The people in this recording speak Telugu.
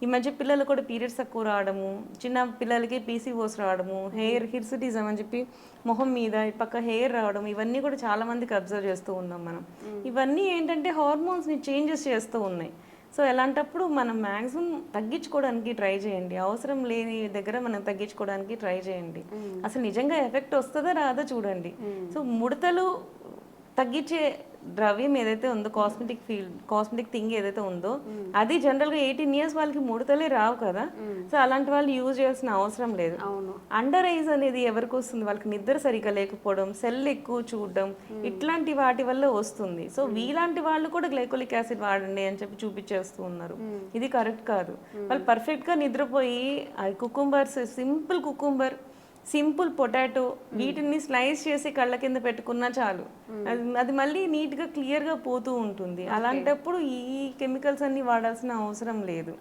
ఈ మధ్య పిల్లలు కూడా పీరియడ్స్ తక్కువ రావడము, చిన్న పిల్లలకి పీసీఓస్ రావడము, హెయిర్ హిర్సుటిజం అని చెప్పి మొహం మీద ఈ పక్క హెయిర్ రావడం, ఇవన్నీ కూడా చాలా మందికి అబ్జర్వ్ చేస్తూ ఉన్నాం మనం. ఇవన్నీ ఏంటంటే హార్మోన్స్ని చేంజెస్ చేస్తూ ఉన్నాయి. సో అలాంటప్పుడు మనం మ్యాక్సిమం తగ్గించుకోవడానికి ట్రై చేయండి. అవసరం లేని దగ్గర మనం తగ్గించుకోవడానికి ట్రై చేయండి. అసలు నిజంగా ఎఫెక్ట్ వస్తుందా రాదా చూడండి. సో ముడతలు తగ్గించే ద్రవ్యం ఏదైతే ఉందో, కాస్మెటిక్ థింగ్ ఏదైతే ఉందో, అది జనరల్గా 18 ఇయర్స్ వాళ్ళకి ముడతలే రావు కదా. సో అలాంటి వాళ్ళు యూజ్ చేయాల్సిన అవసరం లేదు. అండర్ ఐజ్ అనేది ఎవరికి వస్తుంది? వాళ్ళకి నిద్ర సరిగా లేకపోవడం, సెల్ ఎక్కువ చూడడం, ఇట్లాంటి వాటి వల్ల వస్తుంది. సో వీలాంటి వాళ్ళు కూడా గ్లైకోలిక్ యాసిడ్ వాడండి అని చెప్పి చూపించేస్తూ ఉన్నారు. ఇది కరెక్ట్ కాదు. వాళ్ళు పర్ఫెక్ట్గా నిద్రపోయి కుకుంబర్స్, సింపుల్ పొటాటో వీటిని స్లైస్ చేసి కళ్ళ కింద పెట్టుకున్నా చాలు, అది మళ్ళీ నీట్గా క్లియర్గా పోతూ ఉంటుంది. అలాంటప్పుడు ఈ కెమికల్స్ అన్ని వాడాల్సిన అవసరం లేదు.